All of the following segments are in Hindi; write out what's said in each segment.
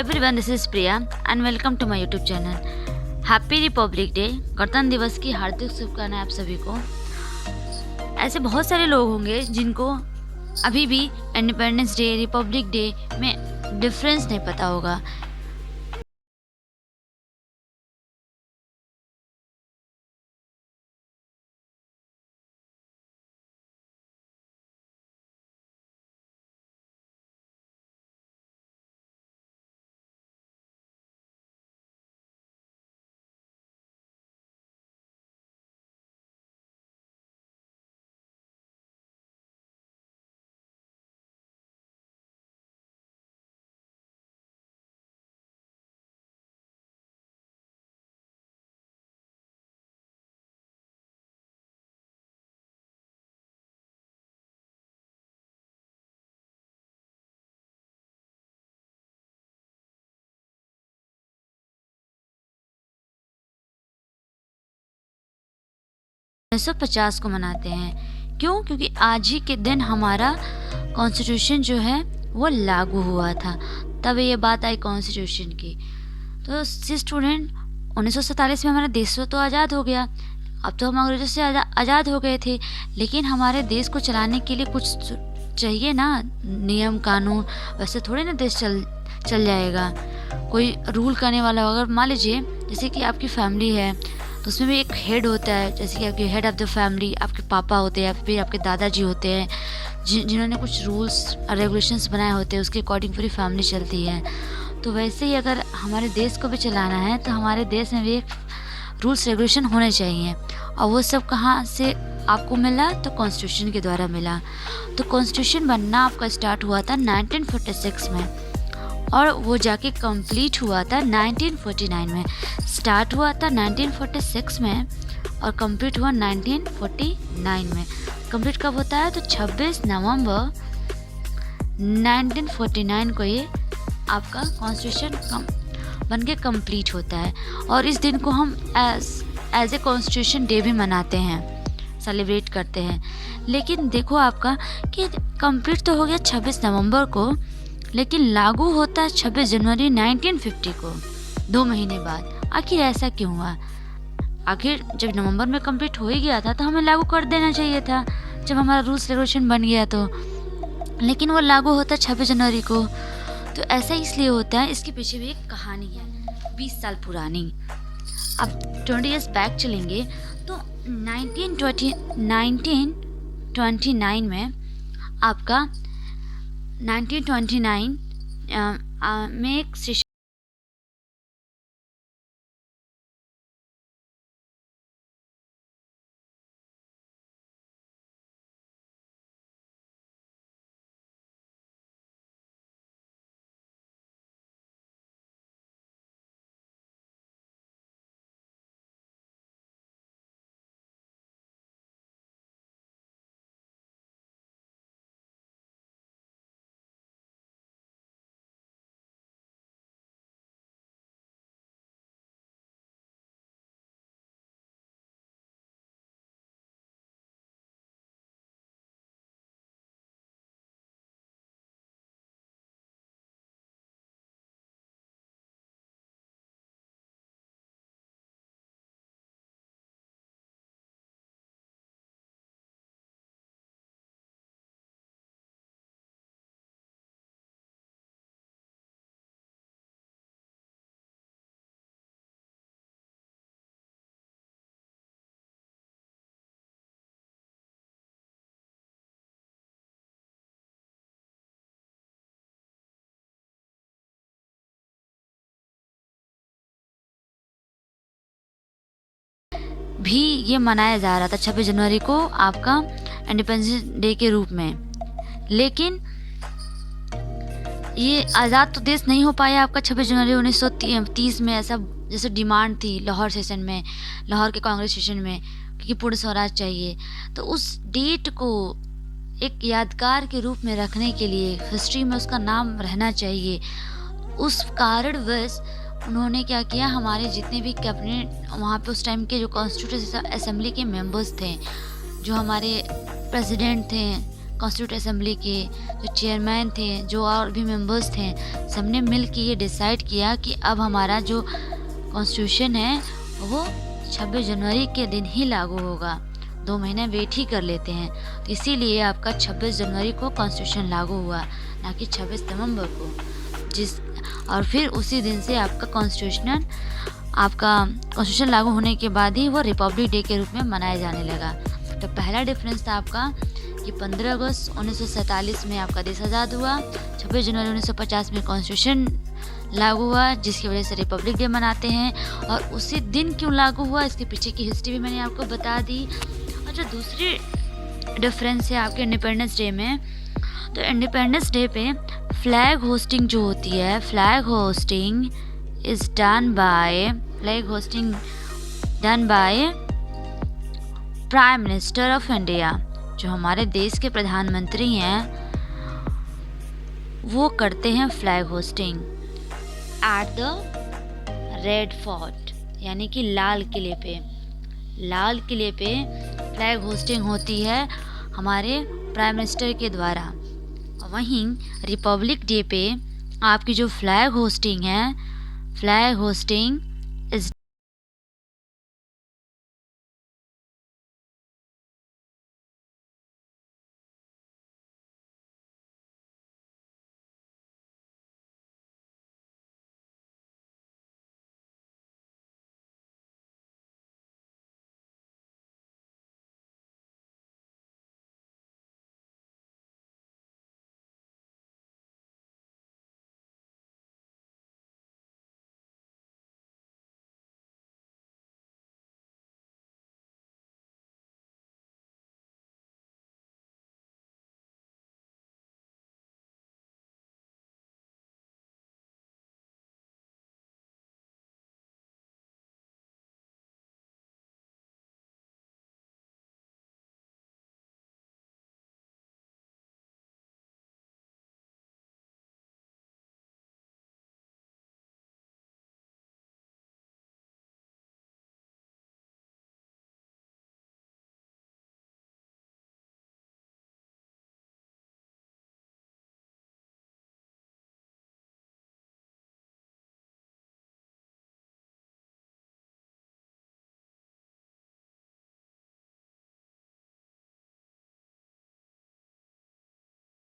Everyone, this is Priya and welcome to my YouTube channel. Happy republic day, गणतंत्र दिवस की हार्दिक शुभकामनाएं आप सभी को। ऐसे बहुत सारे लोग होंगे जिनको अभी भी इंडिपेंडेंस डे, रिपब्लिक डे में डिफरेंस नहीं पता होगा। उन्नीस सौ 50 को मनाते हैं। क्यों? क्योंकि आज ही के दिन हमारा कॉन्स्टिट्यूशन जो है वो लागू हुआ था। तब ये बात आई कॉन्स्टिट्यूशन की। तो स्टूडेंट, 1947 में हमारा देश तो आज़ाद हो गया। अब तो हम अंग्रेजों से आज़ाद हो गए थे, लेकिन हमारे देश को चलाने के लिए कुछ चाहिए ना, नियम कानून। वैसे थोड़े ना देश चल जाएगा। कोई रूल करने वाला, अगर मान लीजिए जैसे कि आपकी फैमिली है तो उसमें भी एक हेड होता है। जैसे कि आपके हेड ऑफ़ द फैमिली आपके पापा होते हैं, फिर आपके दादाजी होते हैं, जिन्होंने कुछ रूल्स और रेगुलेशंस बनाए होते हैं, उसके अकॉर्डिंग पूरी फैमिली चलती है। तो वैसे ही अगर हमारे देश को भी चलाना है तो हमारे देश में भी एक रूल्स रेगुलेशन होने चाहिए। और वो सब कहाँ से आपको मिला? तो कॉन्स्टिट्यूशन के द्वारा मिला। तो कॉन्स्टिट्यूशन बनना आपका स्टार्ट हुआ था 1946 में, और वो जाके कंप्लीट हुआ था 1949 में। स्टार्ट हुआ था 1946 में और कंप्लीट हुआ 1949 में। कंप्लीट कब होता है? तो 26 नवंबर 1949 को ये आपका कॉन्स्टिट्यूशन बन के कंप्लीट होता है। और इस दिन को हम एज ए कॉन्स्टिट्यूशन डे भी मनाते हैं, सेलिब्रेट करते हैं। लेकिन देखो आपका कि कंप्लीट तो हो गया 26 नवंबर को, लेकिन लागू होता है 26 जनवरी 1950 को, 2 महीने बाद। आखिर ऐसा क्यों हुआ? आखिर जब नवंबर में कंप्लीट हो ही गया था तो हमें लागू कर देना चाहिए था, जब हमारा रूल्स रेगुलेशन बन गया तो। लेकिन वो लागू होता है 26 जनवरी को। तो ऐसा इसलिए होता है, इसके पीछे भी एक कहानी है 20 साल पुरानी। अब 20 ईयर्स बैक चलेंगे तो 1929 में आपका 1929 में एक भी ये मनाया जा रहा था 26 जनवरी को आपका इंडिपेंडेंस डे के रूप में। लेकिन ये आज़ाद तो देश नहीं हो पाया आपका 26 जनवरी 1930 में। ऐसा जैसे डिमांड थी लाहौर सेशन में, लाहौर के कांग्रेस सेशन में, क्योंकि पूर्ण स्वराज चाहिए। तो उस डेट को एक यादगार के रूप में रखने के लिए, हिस्ट्री में उसका नाम रहना चाहिए, उस कारणवश उन्होंने क्या किया, हमारे जितने भी कैबिनेट वहाँ पे उस टाइम के जो कॉन्स्टिट्यूशन असेंबली के मेंबर्स थे, जो हमारे प्रेसिडेंट थे, कॉन्स्टिट्यूट असेंबली के जो चेयरमैन थे, जो और भी मेंबर्स थे, सबने मिल के ये डिसाइड किया कि अब हमारा जो कॉन्स्टिट्यूशन है वो 26 जनवरी के दिन ही लागू होगा, 2 महीने वेट ही कर लेते हैं। तो इसीलिए आपका 26 जनवरी को कॉन्स्टिट्यूशन लागू हुआ, ना कि 26 नवंबर को। और फिर उसी दिन से आपका कॉन्स्टिट्यूशन लागू होने के बाद ही वो रिपब्लिक डे के रूप में मनाया जाने लगा। तो पहला डिफरेंस था आपका कि 15 अगस्त 1947 में आपका देश आज़ाद हुआ, 26 जनवरी 1950 में कॉन्स्टिट्यूशन लागू हुआ, जिसकी वजह से रिपब्लिक डे मनाते हैं। और उसी दिन क्यों लागू हुआ, इसके पीछे की हिस्ट्री भी मैंने आपको बता दी। और जो दूसरी डिफरेंस है आपके इंडिपेंडेंस डे में, तो इंडिपेंडेंस डे पे फ्लैग होस्टिंग जो होती है, flag hosting done by prime minister of India. जो हमारे देश के प्रधानमंत्री हैं वो करते हैं flag hosting at the red fort, यानी कि लाल किले पे। लाल किले पे फ्लैग होस्टिंग होती है हमारे प्राइम मिनिस्टर के द्वारा। वहीं रिपब्लिक डे पे आपकी जो फ्लैग होस्टिंग है, फ्लैग होस्टिंग इज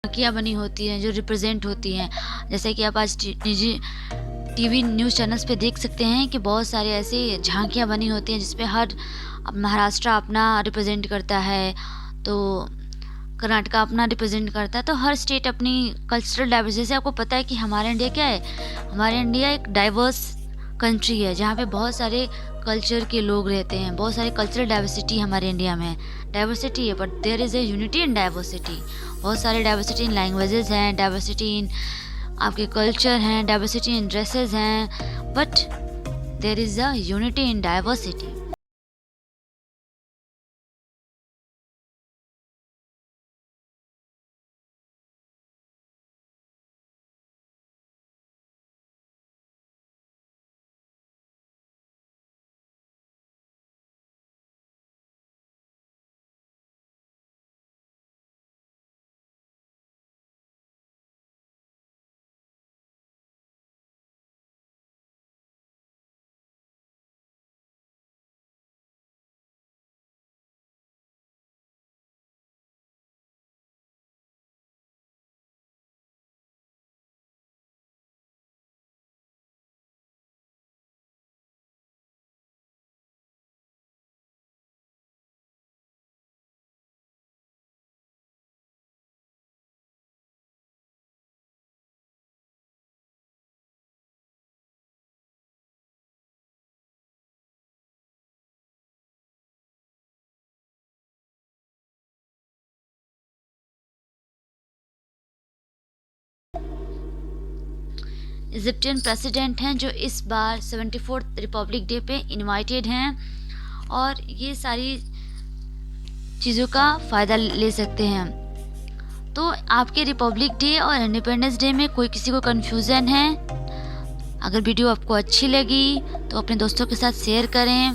झांकियाँ बनी होती हैं जो रिप्रेजेंट होती हैं। जैसे कि आप आज निजी टीवी न्यूज़ चैनल्स पे देख सकते हैं कि बहुत सारे ऐसे झांकियाँ बनी होती हैं जिसपे हर महाराष्ट्र अपना रिप्रेजेंट करता है, तो कर्नाटका अपना रिप्रेजेंट करता है। तो हर स्टेट अपनी कल्चरल डाइवर्सिटी, जैसे आपको पता है कि हमारा इंडिया क्या है, हमारा इंडिया एक डाइवर्स कंट्री है जहाँ पे बहुत सारे कल्चर के लोग रहते हैं, बहुत सारी कल्चरल डाइवर्सिटी हमारे इंडिया में। डाइवर्सिटी है but there is a unity in diversity. बहुत सारे डाइवर्सिटी इन लैंग्वेजेस हैं, डाइवर्सिटी इन आपके कल्चर हैं, डाइवर्सिटी इन ड्रेसेस हैं, but there is a unity in diversity. Egyptian president हैं जो इस बार 74th रिपब्लिक डे पे इनवाइटेड हैं और ये सारी चीज़ों का फ़ायदा ले सकते हैं। तो आपके रिपब्लिक डे और इंडिपेंडेंस डे में कोई किसी को कन्फ्यूज़न है? अगर वीडियो आपको अच्छी लगी तो अपने दोस्तों के साथ शेयर करें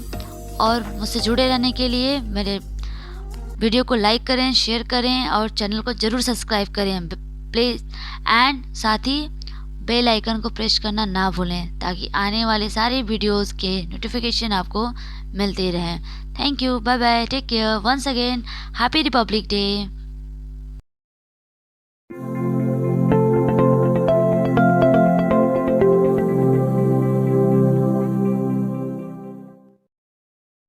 और मुझसे जुड़े रहने के लिए मेरे वीडियो को लाइक करें, शेयर करें और चैनल को ज़रूर सब्सक्राइब करें प्लीज़, एंड साथ ही बेल आइकन को प्रेस करना ना भूलें ताकि आने वाले सारे वीडियोस के नोटिफिकेशन आपको मिलते रहें। Thank you, bye bye, take care, once again happy republic day.